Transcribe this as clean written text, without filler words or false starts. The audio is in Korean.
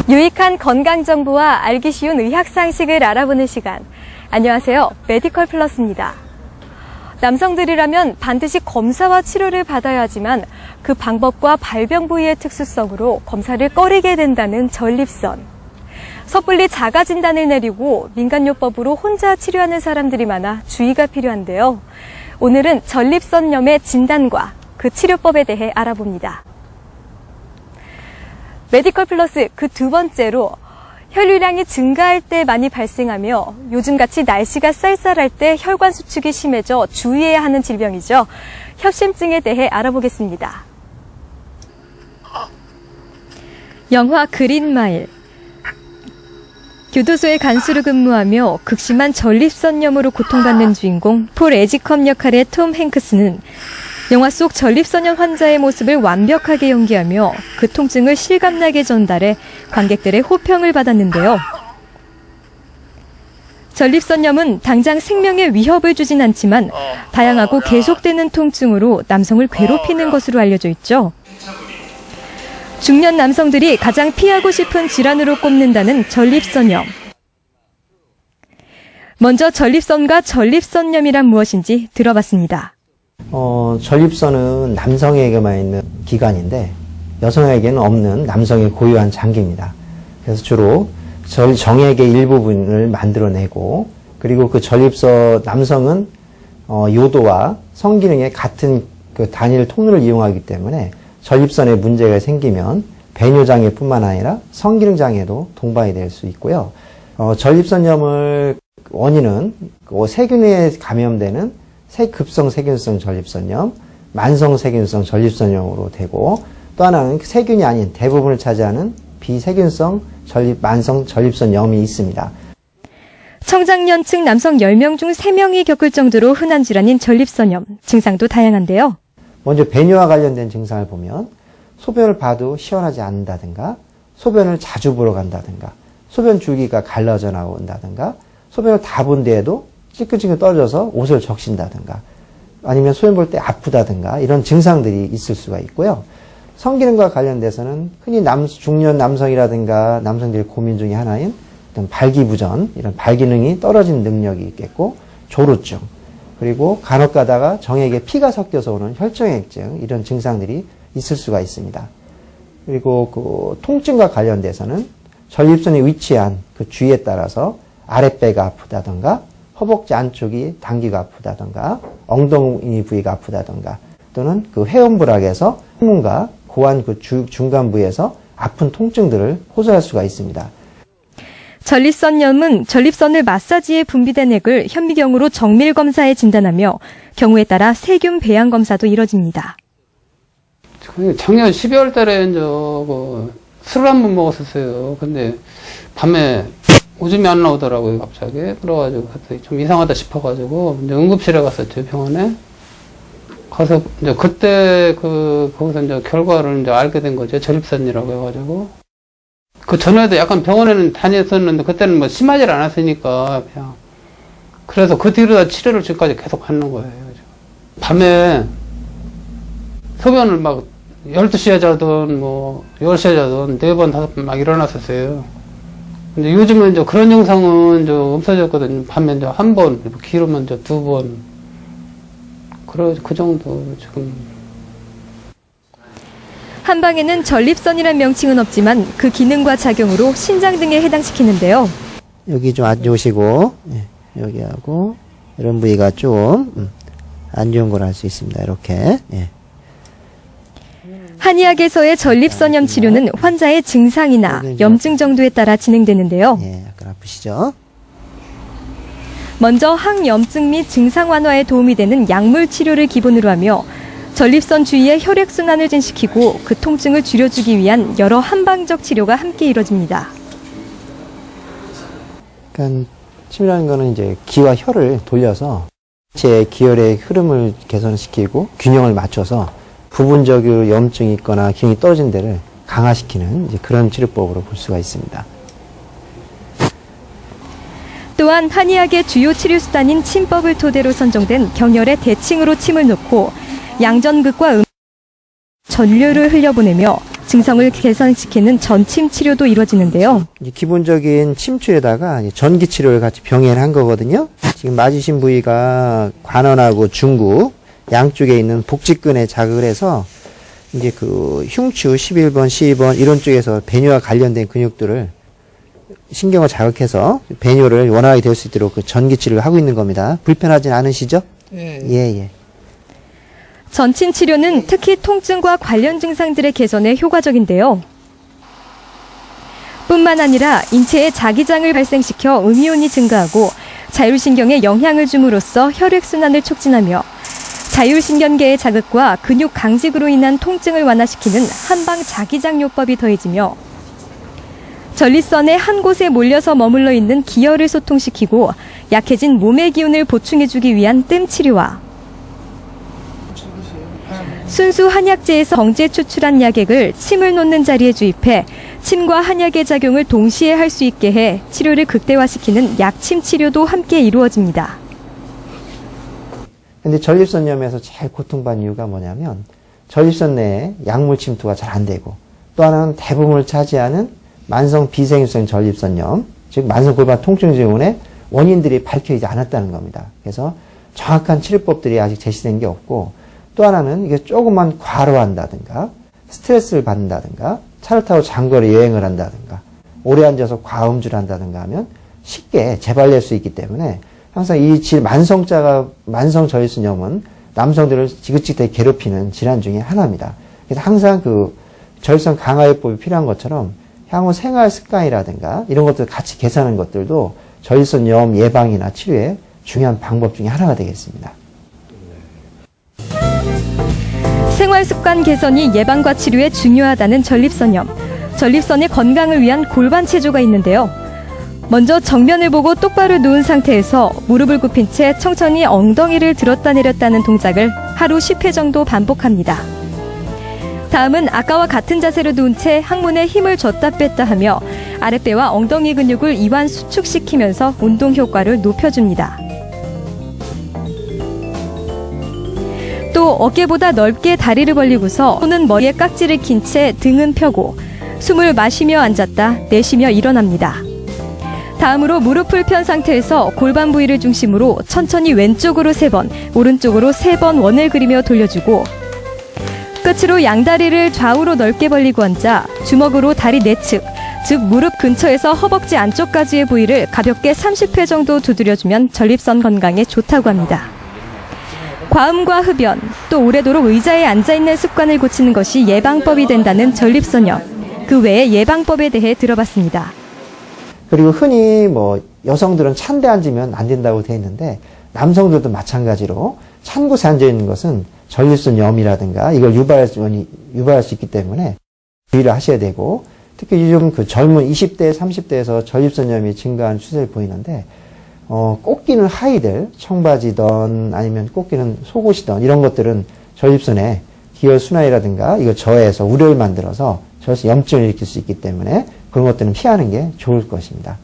유익한 건강정보와 알기 쉬운 의학상식을 알아보는 시간. 안녕하세요. 메디컬 플러스입니다. 남성들이라면 반드시 검사와 치료를 받아야 하지만 그 방법과 발병 부위의 특수성으로 검사를 꺼리게 된다는 전립선. 섣불리 자가 진단을 내리고 민간요법으로 혼자 치료하는 사람들이 많아 주의가 필요한데요. 오늘은 전립선염의 진단과 그 치료법에 대해 알아봅니다. 메디컬 플러스 그 두 번째로 혈류량이 증가할 때 많이 발생하며 요즘같이 날씨가 쌀쌀할 때 혈관 수축이 심해져 주의해야 하는 질병이죠. 협심증에 대해 알아보겠습니다. 영화 그린마일. 교도소의 간수로 근무하며 극심한 전립선염으로 고통받는 주인공 폴 에지컴 역할의 톰 행크스는 영화 속 전립선염 환자의 모습을 완벽하게 연기하며 그 통증을 실감나게 전달해 관객들의 호평을 받았는데요. 전립선염은 당장 생명에 위협을 주진 않지만 다양하고 계속되는 통증으로 남성을 괴롭히는 것으로 알려져 있죠. 중년 남성들이 가장 피하고 싶은 질환으로 꼽는다는 전립선염. 먼저 전립선과 전립선염이란 무엇인지 들어봤습니다. 전립선은 남성에게만 있는 기관인데 여성에게는 없는 남성의 고유한 장기입니다. 그래서 주로 정액의 일부분을 만들어내고 그리고 그 전립선 남성은 요도와 성기능의 같은 그 단일 통로를 이용하기 때문에 전립선에 문제가 생기면 배뇨장애뿐만 아니라 성기능장애도 동반이 될 수 있고요. 전립선염을 원인은 세균에 감염되는 급성 세균성 전립선염, 만성 세균성 전립선염으로 되고 또 하나는 세균이 아닌 대부분을 차지하는 비세균성 만성 전립선염이 있습니다. 청장년층 남성 10명 중 3명이 겪을 정도로 흔한 질환인 전립선염, 증상도 다양한데요. 먼저 배뇨와 관련된 증상을 보면 소변을 봐도 시원하지 않는다든가 소변을 자주 보러 간다든가 소변 줄기가 갈라져 나온다든가 소변을 다 본 뒤에도 찌끈찌끈 떨어져서 옷을 적신다든가 아니면 소변 볼 때 아프다든가 이런 증상들이 있을 수가 있고요. 성기능과 관련돼서는 흔히 중년 남성이라든가 남성들의 고민 중에 하나인 어떤 발기부전, 이런 발기능이 떨어진 능력이 있겠고 조루증, 그리고 간혹 가다가 정액에 피가 섞여서 오는 혈정액증 이런 증상들이 있을 수가 있습니다. 그리고 그 통증과 관련돼서는 전립선이 위치한 그 주위에 따라서 아랫배가 아프다든가 허벅지 안쪽이 당기가 아프다든가 엉덩이 부위가 아프다든가 또는 그 회음부락에서 항문과 고환 그 중간 부위에서 아픈 통증들을 호소할 수가 있습니다. 전립선염은 전립선을 마사지해 분비된 액을 현미경으로 정밀 검사해 진단하며 경우에 따라 세균 배양 검사도 이뤄집니다. 작년 12월 달에 이제 술을 한 번 먹었었어요. 근데 밤에 오줌이 안 나오더라고요, 갑자기. 그래가지고 좀 이상하다 싶어가지고 이제 응급실에 갔었죠, 병원에. 가서 이제 그때 거기서 이제 결과를 이제 알게 된 거죠. 전립선이라고 해가지고. 그 전에도 약간 병원에는 다녔었는데 그때는 뭐 심하지 않았으니까 그냥. 그래서 그 뒤로 다 치료를 지금까지 계속 하는 거예요. 밤에 소변을 막 12시에 자든 뭐 10시에 자든 4번, 5번 막 일어났었어요. 근데 요즘은 이제 그런 증상은 이제 없어졌거든요. 밤에 이제 한 번, 길으면 이제 2번. 그 정도 지금. 한방에는 전립선이란 명칭은 없지만 그 기능과 작용으로 신장 등에 해당시키는데요. 여기 좀 안 좋으시고 여기하고 이런 부위가 좀 안 좋은 걸 알 수 있습니다. 이렇게. 한의학에서의 전립선염 치료는 환자의 증상이나 염증 정도에 따라 진행되는데요. 약간 아프시죠? 먼저 항염증 및 증상 완화에 도움이 되는 약물 치료를 기본으로 하며 전립선 주위의 혈액순환을 진시키고 그 통증을 줄여주기 위한 여러 한방적 치료가 함께 이뤄집니다. 그러니까 침이라는 거는 이제 기와 혈을 돌려서 제 기혈의 흐름을 개선시키고 균형을 맞춰서 부분적으로 염증이 있거나 기능이 떨어진 데를 강화시키는 이제 그런 치료법으로 볼 수가 있습니다. 또한 한의학의 주요 치료 수단인 침법을 토대로 선정된 경혈의 대칭으로 침을 놓고 양전극과 전류를 흘려보내며 증상을 개선시키는 전침 치료도 이루어지는데요. 이제 기본적인 침추에다가 이제 전기 치료를 같이 병행한 거거든요. 지금 맞으신 부위가 관원하고 중구 양쪽에 있는 복직근에 자극을 해서 이제 그 흉추 11번, 12번 이런 쪽에서 배뇨와 관련된 근육들을 신경을 자극해서 배뇨를 원활하게 될 수 있도록 그 전기 치료를 하고 있는 겁니다. 불편하진 않으시죠? 예. 전침 치료는 특히 통증과 관련 증상들의 개선에 효과적인데요. 뿐만 아니라 인체에 자기장을 발생시켜 음이온이 증가하고 자율신경에 영향을 줌으로써 혈액순환을 촉진하며 자율신경계의 자극과 근육 강직으로 인한 통증을 완화시키는 한방 자기장요법이 더해지며 전립선의 한 곳에 몰려서 머물러 있는 기혈을 소통시키고 약해진 몸의 기운을 보충해주기 위한 뜸 치료와 순수 한약재에서 정제 추출한 약액을 침을 놓는 자리에 주입해 침과 한약의 작용을 동시에 할 수 있게 해 치료를 극대화시키는 약침 치료도 함께 이루어집니다. 근데 전립선염에서 제일 고통받는 이유가 뭐냐면 전립선 내에 약물 침투가 잘 안 되고 또 하나는 대부분을 차지하는 만성 비생유성 전립선염, 즉 만성 골반 통증 증후군의 원인들이 밝혀지지 않았다는 겁니다. 그래서 정확한 치료법들이 아직 제시된 게 없고 또 하나는 이게 조금만 과로한다든가 스트레스를 받는다든가 차를 타고 장거리 여행을 한다든가 오래 앉아서 과음주를 한다든가 하면 쉽게 재발될 수 있기 때문에 항상 이 만성 전립선염은 남성들을 지긋지긋하게 괴롭히는 질환 중에 하나입니다. 그래서 항상 그 전립선 강화요법이 필요한 것처럼 향후 생활 습관이라든가 이런 것들 같이 계산하는 것들도 전립선염 예방이나 치료의 중요한 방법 중에 하나가 되겠습니다. 생활습관 개선이 예방과 치료에 중요하다는 전립선염. 전립선의 건강을 위한 골반 체조가 있는데요. 먼저 정면을 보고 똑바로 누운 상태에서 무릎을 굽힌 채 천천히 엉덩이를 들었다 내렸다 하는 동작을 하루 10회 정도 반복합니다. 다음은 아까와 같은 자세로 누운 채 항문에 힘을 줬다 뺐다 하며 아랫배와 엉덩이 근육을 이완 수축시키면서 운동 효과를 높여줍니다. 또 어깨보다 넓게 다리를 벌리고서 손은 머리에 깍지를 낀 채 등은 펴고 숨을 마시며 앉았다 내쉬며 일어납니다. 다음으로 무릎을 편 상태에서 골반 부위를 중심으로 천천히 왼쪽으로 3번, 오른쪽으로 3번 원을 그리며 돌려주고 끝으로 양다리를 좌우로 넓게 벌리고 앉아 주먹으로 다리 내측, 즉 무릎 근처에서 허벅지 안쪽까지의 부위를 가볍게 30회 정도 두드려주면 전립선 건강에 좋다고 합니다. 과음과 흡연, 또 오래도록 의자에 앉아있는 습관을 고치는 것이 예방법이 된다는 전립선염. 그 외에 예방법에 대해 들어봤습니다. 그리고 흔히 여성들은 찬 데 앉으면 안 된다고 되어 있는데 남성들도 마찬가지로 찬 곳에 앉아 있는 것은 전립선염이라든가 이걸 유발할 수 있기 때문에 주의를 하셔야 되고 특히 요즘 그 젊은 20대, 30대에서 전립선염이 증가한 추세를 보이는데 꼭 끼는 하의들, 청바지든 아니면 꼭 끼는 속옷이든 이런 것들은 전립선에 기혈 순환이라든가 이걸 저해해서 우려를 만들어서 전립선 염증을 일으킬 수 있기 때문에 그런 것들은 피하는 게 좋을 것입니다.